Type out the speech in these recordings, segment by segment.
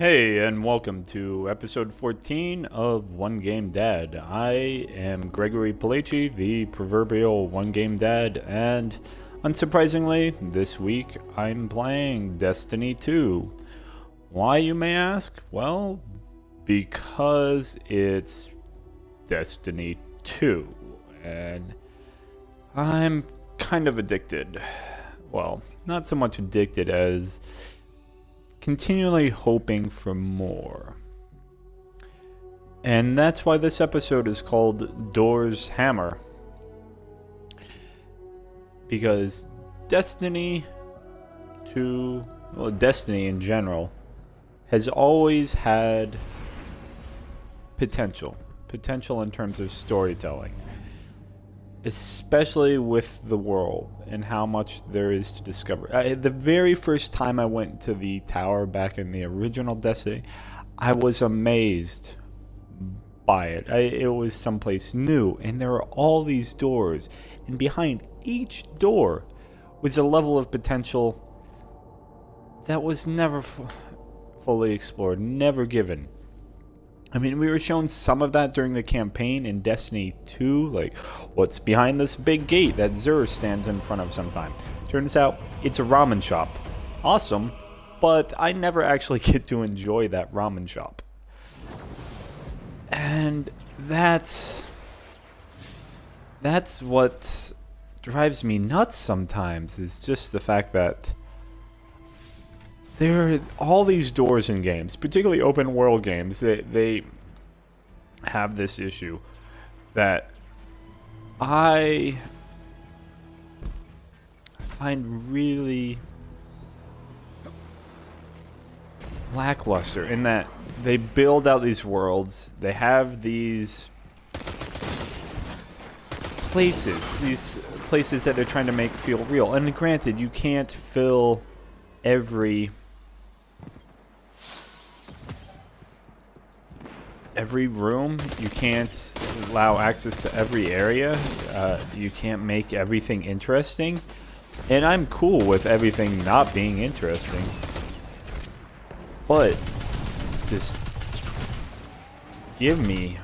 Hey, and welcome to episode 14 of One Game Dad. I am Gregory Palaci, the proverbial One Game Dad, and unsurprisingly, this week I'm playing Destiny 2. Why, you may ask? Well, because it's Destiny 2, and I'm kind of addicted. Well, not so much addicted as continually hoping for more. And that's why this episode is called Door's Hammer. Because Destiny Destiny in general, has always had potential. Potential in terms of storytelling. Especially with the world and how much there is to discover. The very first time I went to the tower back in the original Destiny, I was amazed by it. It was someplace new, and there were all these doors, and behind each door was a level of potential that was never fully explored, never given. I mean, we were shown some of that during the campaign in Destiny 2, like, what's behind this big gate that Xur stands in front of sometime? Turns out, it's a ramen shop. Awesome, but I never actually get to enjoy that ramen shop. And that's what drives me nuts sometimes, is just the fact that there are all these doors in games, particularly open world games, they have this issue that I find really lackluster, in that they build out these worlds, they have these places that they're trying to make feel real. And granted, you can't fill every room, you can't allow access to every area, you can't make everything interesting, and I'm cool with everything not being interesting, but just give me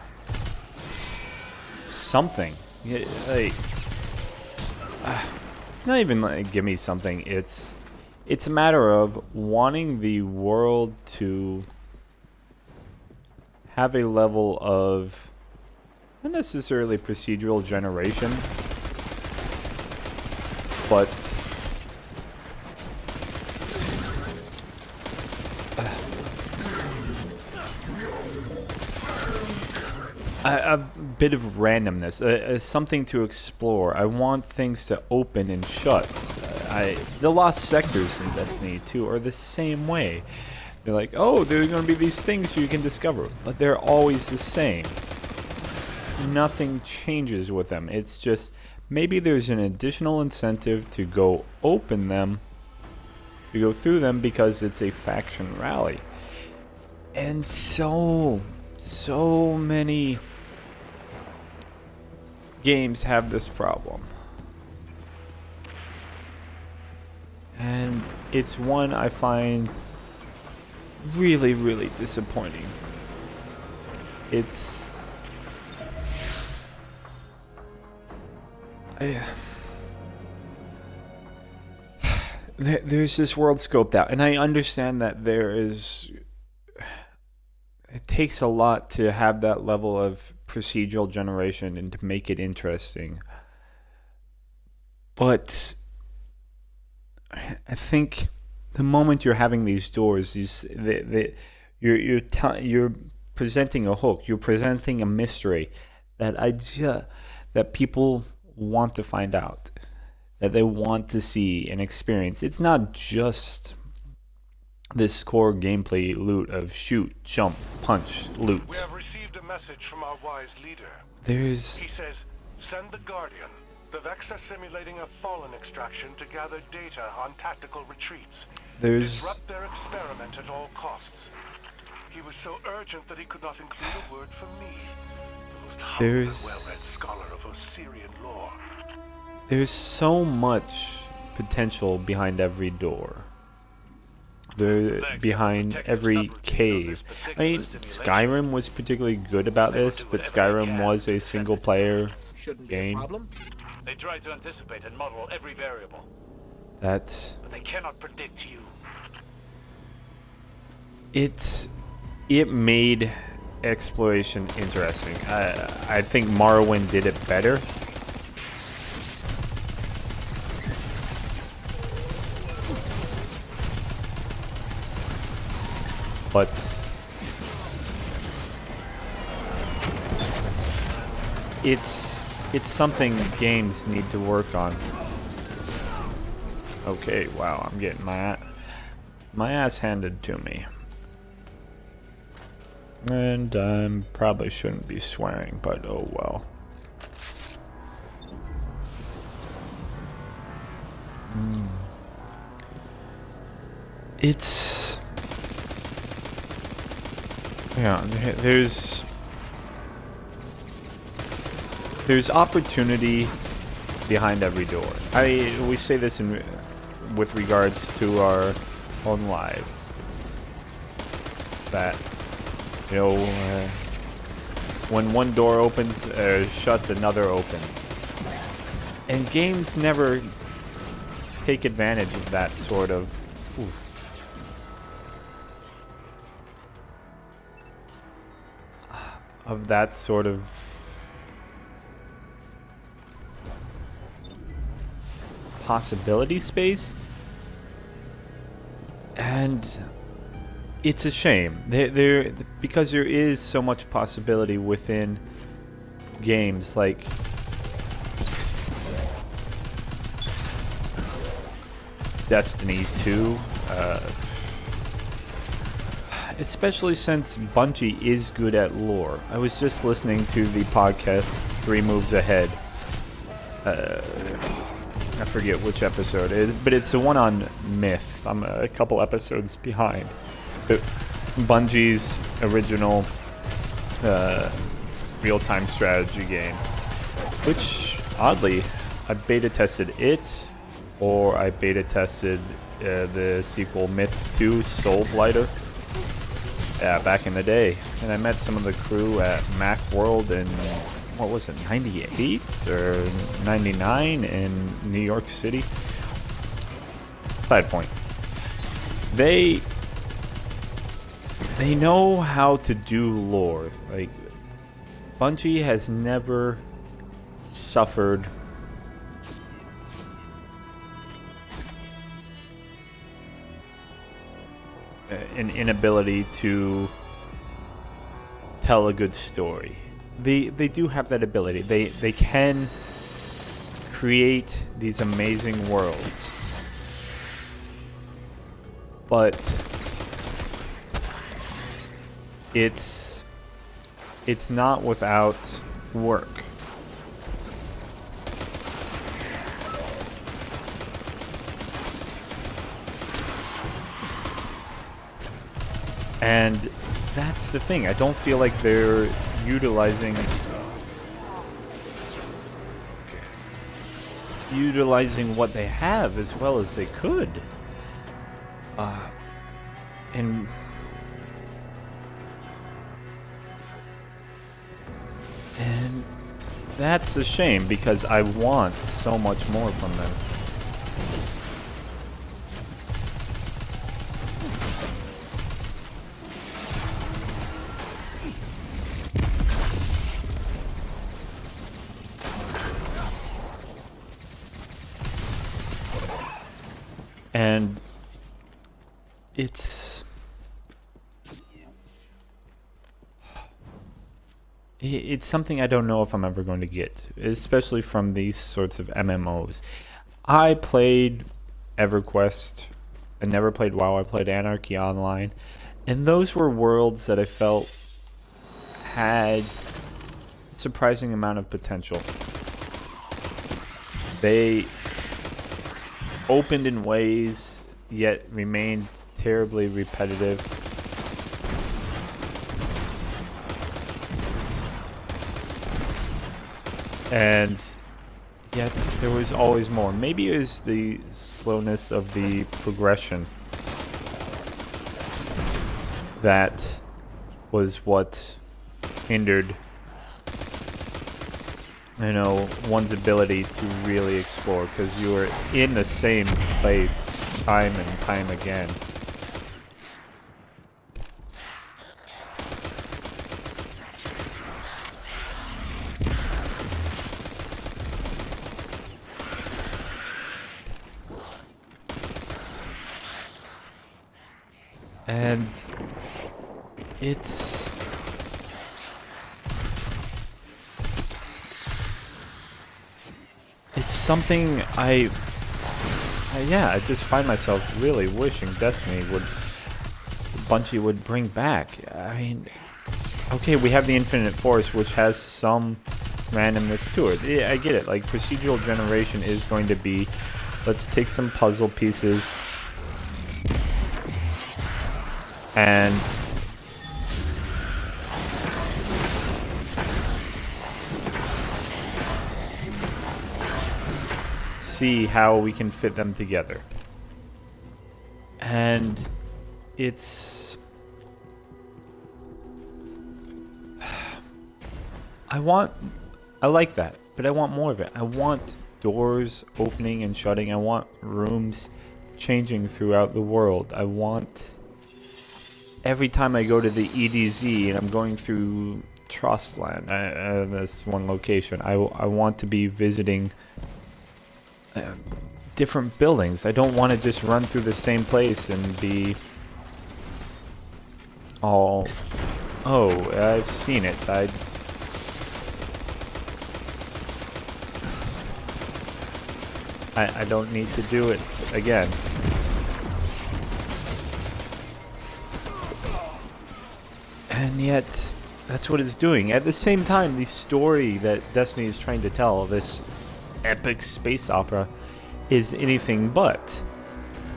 something. Like, it's not even like give me something, it's a matter of wanting the world to have a level of not necessarily procedural generation, but a bit of randomness, something to explore. I want things to open and shut. The lost sectors in Destiny 2 are the same way. They're like, oh, there's going to be these things you can discover, but they're always the same. Nothing changes with them. It's just maybe there's an additional incentive to go open them, to go through them, because it's a faction rally. And so many games have this problem. And it's one I find really, really disappointing. There's this world scoped out, and I understand that it takes a lot to have that level of procedural generation and to make it interesting. But I think the moment you're having these doors, you're presenting a hook, you're presenting a mystery that people want to find out, that they want to see and experience. It's not just this core gameplay loot of shoot, jump, punch, loot. We have received a message from our wise leader. He says, send the Guardian. The Vex are simulating a fallen extraction to gather data on tactical retreats. Disrupt their experiment at all costs. He was so urgent that he could not include a word for me, the most humble and well-read scholar of Osirian lore. There's so much potential behind every door. behind every cave. I mean, Skyrim was particularly good about this, but Skyrim was a single-player game. They try to anticipate and model every variable. But they cannot predict you. It made exploration interesting. I think Morrowind did it better. But it's something games need to work on. Okay, wow, I'm getting my ass handed to me. And I probably shouldn't be swearing, but oh well. It's... yeah, there's opportunity behind every door. We say this with regards to our own lives. That, you know, when one door opens, shuts, another opens. And games never take advantage of that sort of... of that sort of possibility space. And it's a shame. Because there is so much possibility within games like Destiny 2, especially since Bungie is good at lore. I was just listening to the podcast 3 Moves Ahead. I forget which episode it is, but it's the one on Myth. I'm a couple episodes behind. But Bungie's original real-time strategy game, which, oddly, I beta tested it, or I beta tested the sequel Myth 2 Soulblighter. Yeah, back in the day. And I met some of the crew at Macworld in, what was it, 98 or 99 in New York City? Side point. They know how to do lore. Like, Bungie has never suffered an inability to tell a good story. They do have that ability. They can create these amazing worlds. But it's not without work. And that's the thing. I don't feel like they're utilizing what they have as well as they could. And that's a shame, because I want so much more from them. And it's something I don't know if I'm ever going to get, especially from these sorts of MMOs. I played EverQuest. I never played WoW. I played Anarchy Online. And those were worlds that I felt had a surprising amount of potential. They opened in ways, yet remained terribly repetitive. And yet there was always more. Maybe it was the slowness of the progression. that was what hindered, you know, one's ability to really explore, because you were in the same place time and time again. And it's something I just find myself really wishing Bungie would bring back. I mean, okay, we have the Infinite Force, which has some randomness to it. Yeah, I get it. Like, procedural generation is going to be, let's take some puzzle pieces and see how we can fit them together. And it's... I like that, but I want more of it. I want doors opening and shutting. I want rooms changing throughout the world. I want... Every time I go to the EDZ and I'm going through Trustland, this one location, I want to be visiting different buildings. I don't want to just run through the same place and be all, oh, I've seen it. I don't need to do it again. And yet, that's what it's doing. At the same time, the story that Destiny is trying to tell, this epic space opera, is anything but.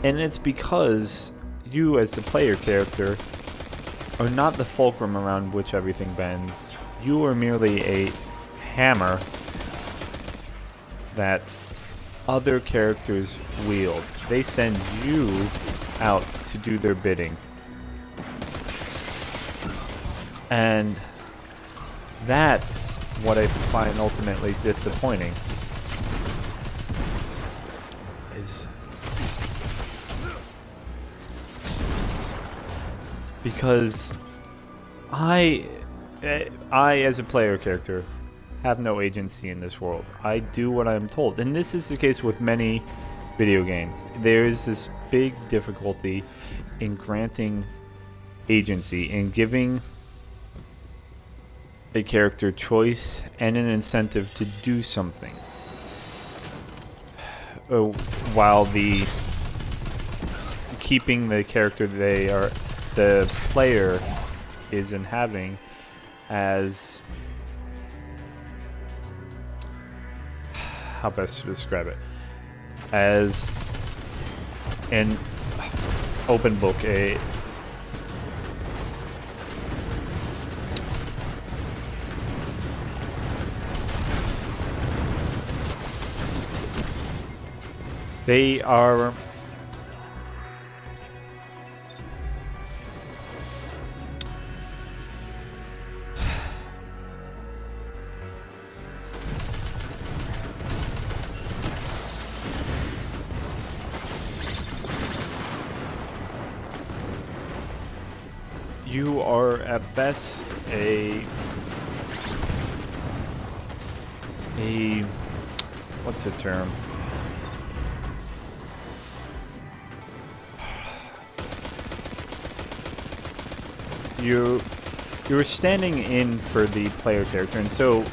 And it's because you, as the player character, are not the fulcrum around which everything bends. You are merely a hammer that other characters wield. They send you out to do their bidding. And that's what I find ultimately disappointing. Is because I as a player character have no agency in this world. I do what I'm told. And this is the case with many video games. There is this big difficulty in granting agency, in giving a character choice and an incentive to do something, while keeping the character the player is having as, how best to describe it, as an open book, they are you are at best a what's the term? You're standing in for the player character, and so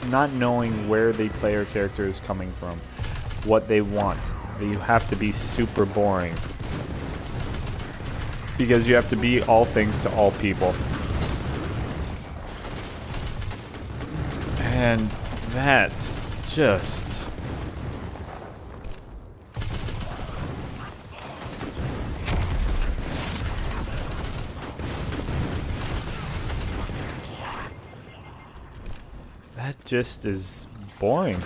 not knowing where the player character is coming from, what they want, you have to be super boring. Because you have to be all things to all people. And that's just... that just is boring.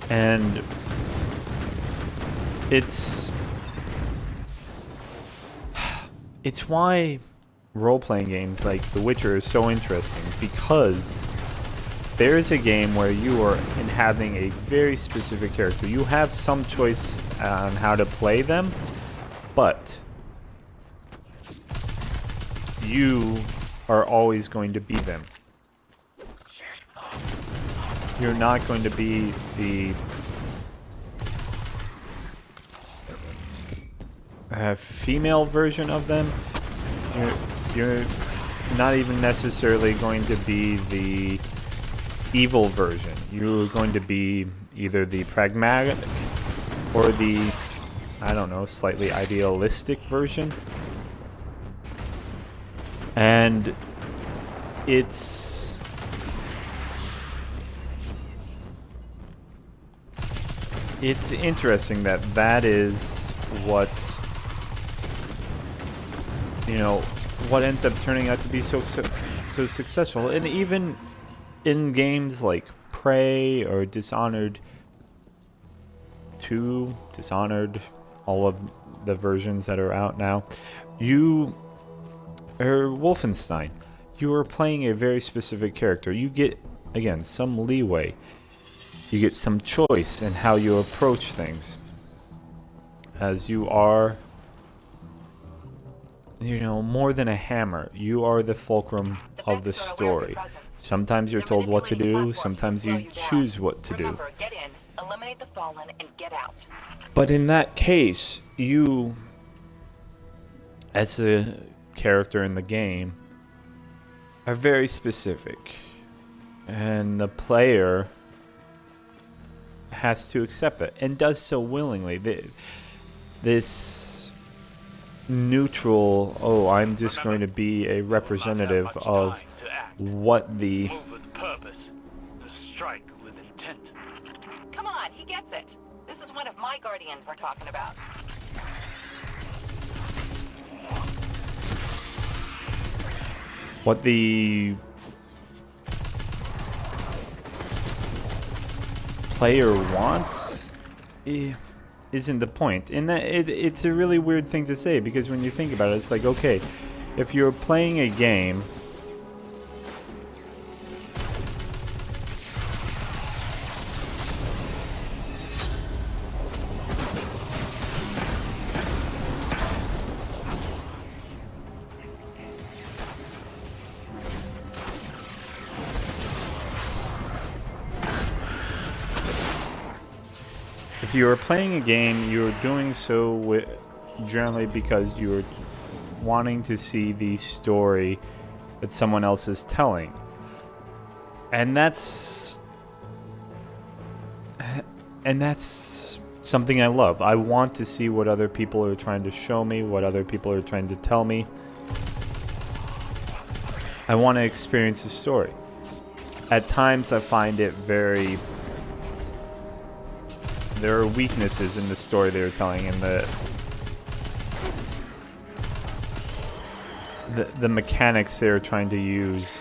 And it's... it's why role-playing games like The Witcher are so interesting, because there is a game where you are inhabiting a very specific character. You have some choice on how to play them, but you are always going to be them. You're not going to be the female version of them. You're not even necessarily going to be the evil version. You're going to be either the pragmatic or the, I don't know, slightly idealistic version. And it's interesting that that is what, you know, what ends up turning out to be so successful. And even in games like Prey or Dishonored 2, Dishonored, all of the versions that are out now, or Wolfenstein, you are playing a very specific character. You get, again, some leeway. You get some choice in how you approach things, as you are, you know, more than a hammer. You are the fulcrum of the story. Sometimes you're told what to do, sometimes you choose what to do. Get in, eliminate the fallen, and get out. But in that case, you, as a character in the game, are very specific, and the player has to accept it, and does so willingly. This neutral, oh, I'm just going to be a representative of what the... Move with purpose. Strike with intent. Come on, he gets it. This is one of my guardians we're talking about. What the player wants isn't the point. And that it's a really weird thing to say, because when you think about it, it's like, okay, if you're playing a game, if you are playing a game, you're doing so generally because you're wanting to see the story that someone else is telling. And that's something I love. I want to see what other people are trying to show me, what other people are trying to tell me. I want to experience the story. At times I find it very... There are weaknesses in the story they're telling, and the mechanics they're trying to use.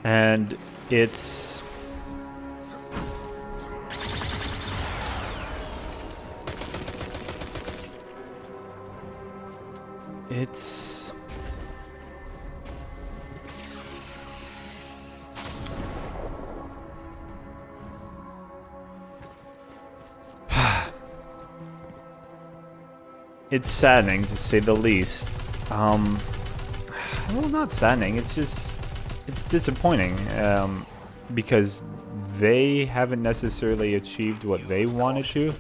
And it's... It's saddening, to say the least. Well, not saddening, it's just... It's disappointing, because they haven't necessarily achieved what they wanted to.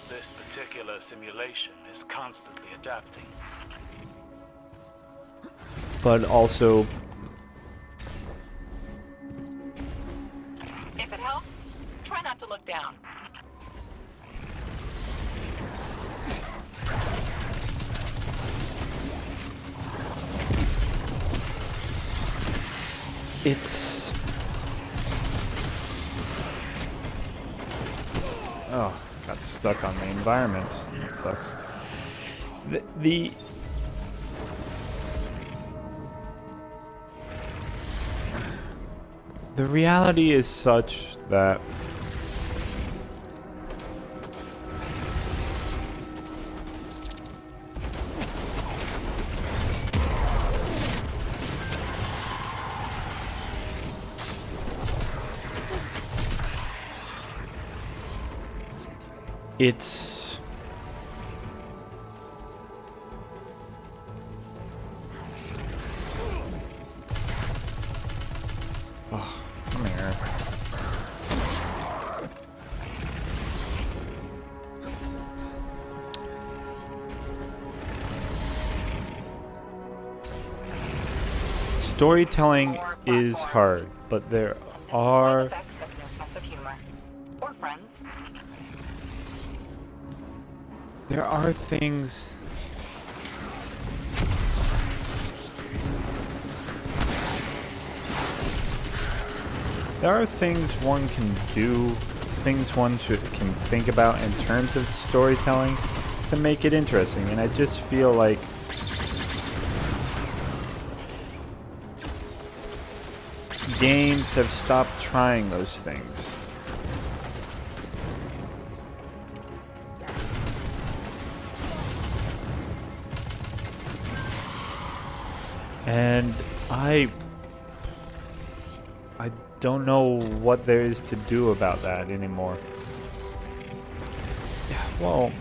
This particular simulation is constantly adapting. But also... If it helps, try not to look down. It's... Oh, got stuck on the environment. That sucks. The the reality is such that it's oh, come here. Storytelling is hard, but there are Vex have no sense of humor. Or friends. there are things one can do, things one can think about in terms of storytelling to make it interesting, and I just feel like games have stopped trying those things. And I don't know what there is to do about that anymore. Yeah, well,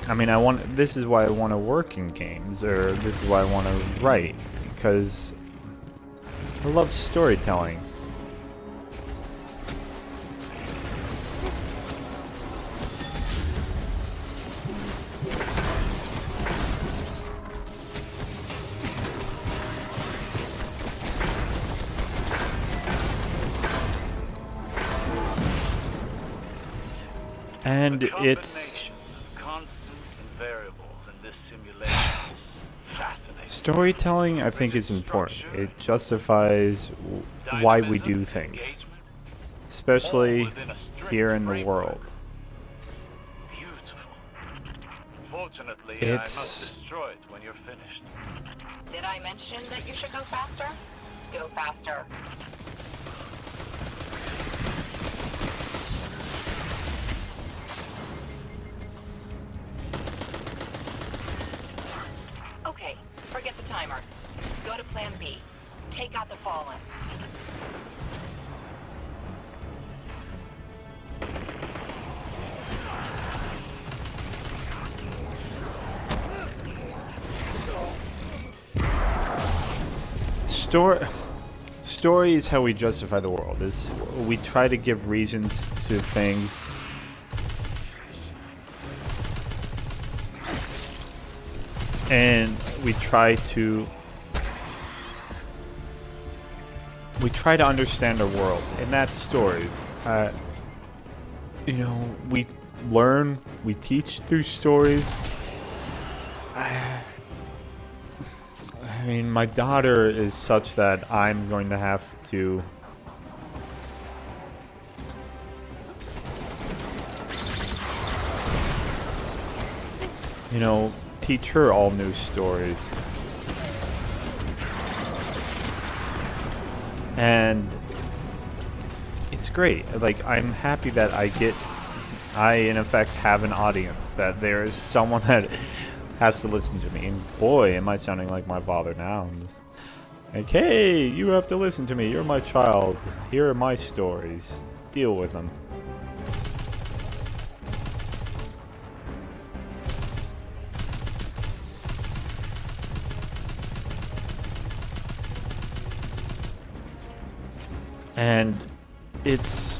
I mean, this is why I want to work in games, or this is why I want to write, because I love storytelling. And it's combination of constants and variables in this simulation is fascinating. storytelling, I think, is important. It justifies why we do things, especially here in the world. Beautiful. Fortunately, I It's- must destroy it when you're finished. Did I mention that you should go faster? Go faster. Okay, forget the timer. Go to Plan B. Take out the Fallen. Story is how we justify the world. We try to give reasons to things. And we try to understand our world, and that's stories. You know, we learn, we teach through stories. I mean, my daughter is such that I'm going to have to teach her all new stories. And it's great. Like, I'm happy that I in effect have an audience, that there is someone that has to listen to me. And boy, am I sounding like my father now. Like, hey, you have to listen to me. You're my child. Here are my stories. Deal with them. And it's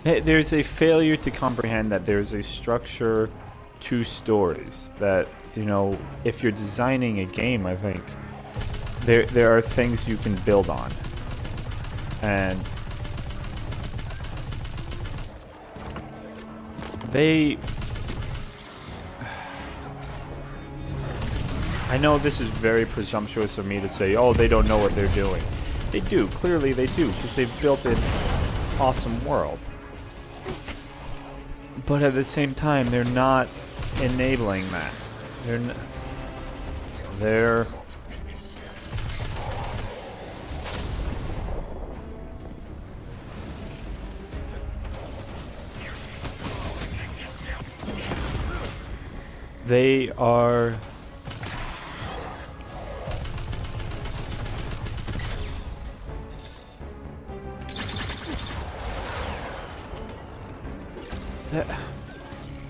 there's a failure to comprehend that there's a structure to stories, that, if you're designing a game, I think there are things you can build on. And I know this is very presumptuous of me to say, oh, they don't know what they're doing. They do. Clearly they do, because they've built it awesome world. But at the same time, they're not enabling that. They're they are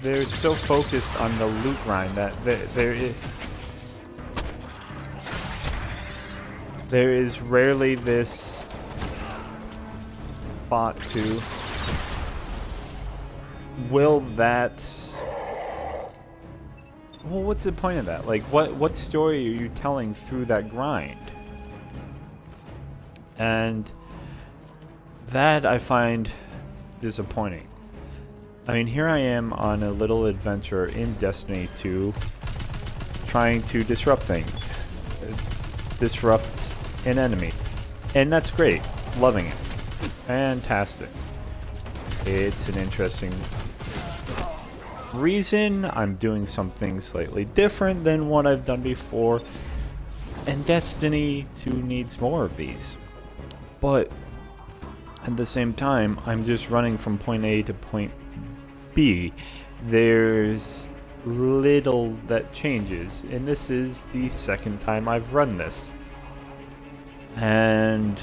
they're so focused on the loot grind that there is rarely this thought to, will that, well, what's the point of that? Like, what story are you telling through that grind? And that I find disappointing. I mean, here I am on a little adventure in Destiny 2, trying to disrupt things, disrupt an enemy, and that's great. Loving it. Fantastic. It's an interesting reason. I'm doing something slightly different than what I've done before, and Destiny 2 needs more of these. But at the same time, I'm just running from point A to point B. There's little that changes, and this is the second time I've run this. And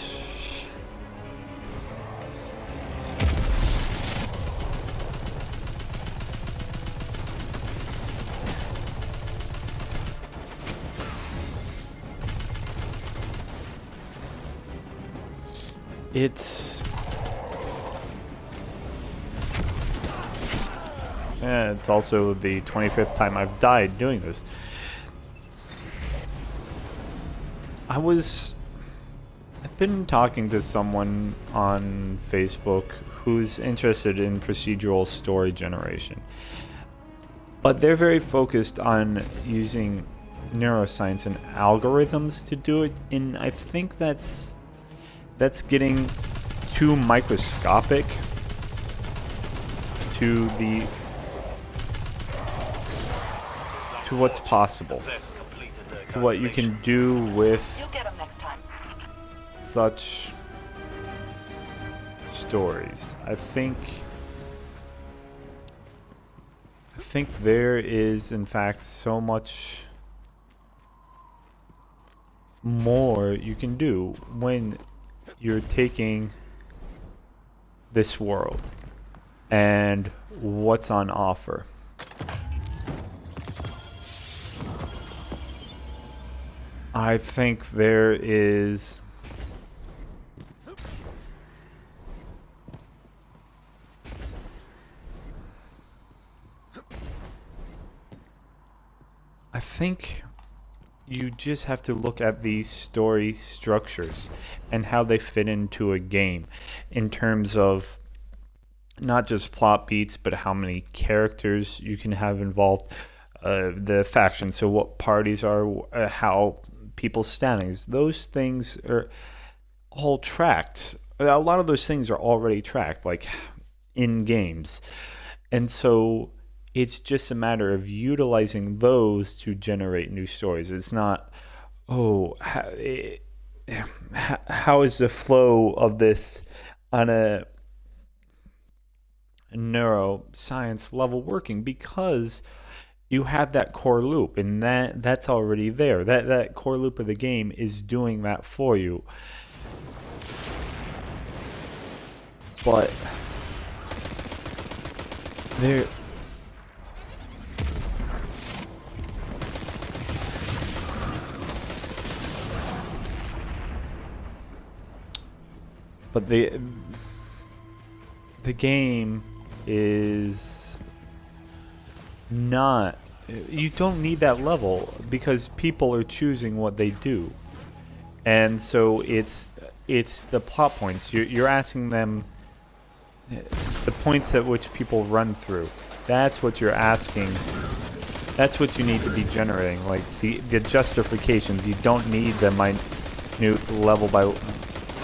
it's also the 25th time I've died doing this. I've been talking to someone on Facebook who's interested in procedural story generation, but they're very focused on using neuroscience and algorithms to do it, and I think that's getting too microscopic to what's possible, to what you can do with such stories. I think there is, in fact, so much more you can do when you're taking this world and what's on offer. I think there is I think you just have to look at these story structures and how they fit into a game in terms of not just plot beats, but how many characters you can have involved, the factions, so what parties are, how people's standings, those things are all tracked. A lot of those things are already tracked, like in games. And so it's just a matter of utilizing those to generate new stories. It's not, how is the flow of this on a neuroscience level working? Because you have that core loop, and that's already there. That core loop of the game is doing that for you. But the game is not, you don't need that level because people are choosing what they do. And so it's the plot points. You're asking them the points at which people run through. That's what you're asking. That's what you need to be generating, like the justifications. You don't need the minute level by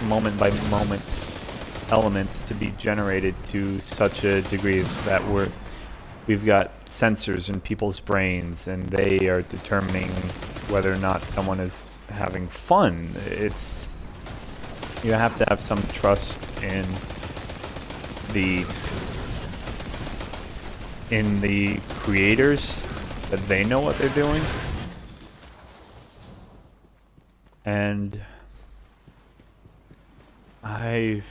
moment elements to be generated to such a degree that we've got sensors in people's brains, and they are determining whether or not someone is having fun. You have to have some trust in the creators, that they know what they're doing. And I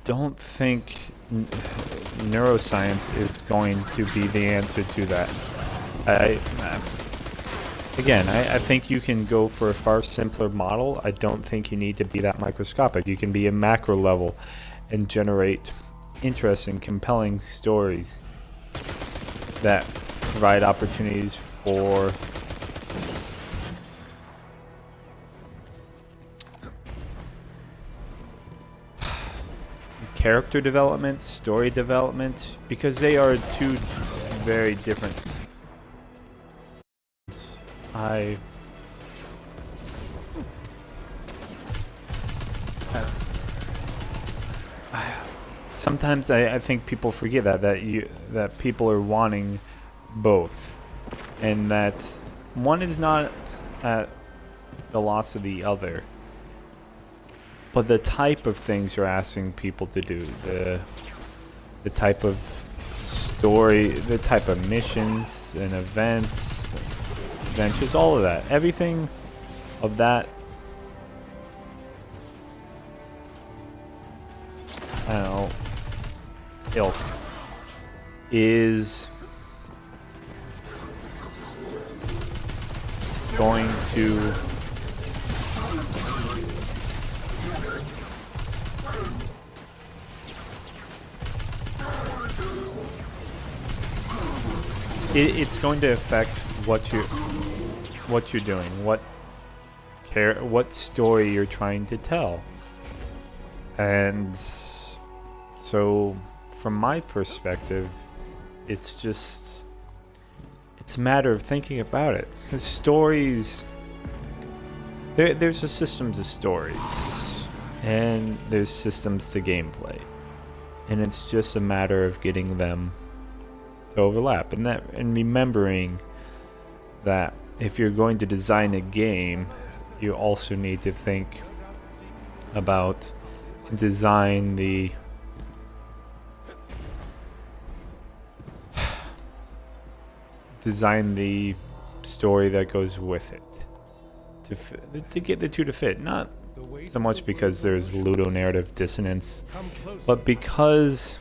don't think neuroscience is going to be the answer to that. Again, I think you can go for a far simpler model. I don't think you need to be that microscopic. You can be a macro level and generate interesting, compelling stories that provide opportunities for character development, story development, because they are two very different. Sometimes I think people forget that people are wanting both, and that one is not at the loss of the other. But the type of things you're asking people to do, the type of story, the type of missions and events, adventures, all of that, everything of that, I don't know, ilk is going to it's going to affect what you're doing, what story you're trying to tell. And so from my perspective, it's a matter of thinking about it, because stories, there's a systems of stories and there's systems to gameplay, and it's just a matter of getting them to overlap, and remembering that if you're going to design a game, you also need to think about and design the story that goes with it, to get the two to fit. Not so much because there's ludonarrative dissonance, but because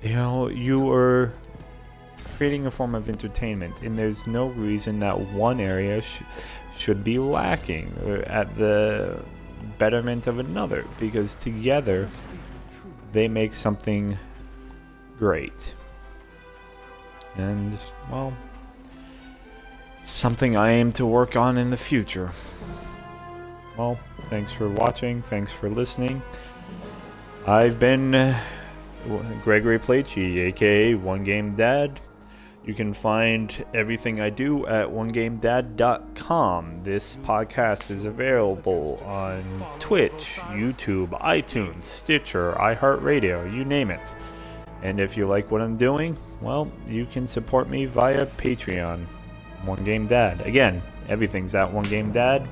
you are creating a form of entertainment, and there's no reason that one area should be lacking at the betterment of another, because together they make something great. And, well, something I aim to work on in the future. Well, thanks for watching, thanks for listening. I've been Gregory Plachi, aka One Game Dad. You can find everything I do at onegamedad.com. This podcast is available on Twitch, YouTube, iTunes, Stitcher, iHeartRadio, you name it. And if you like what I'm doing, well, you can support me via Patreon. One Game Dad. Again, everything's at One Game Dad.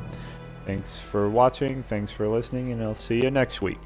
Thanks for watching, thanks for listening, and I'll see you next week.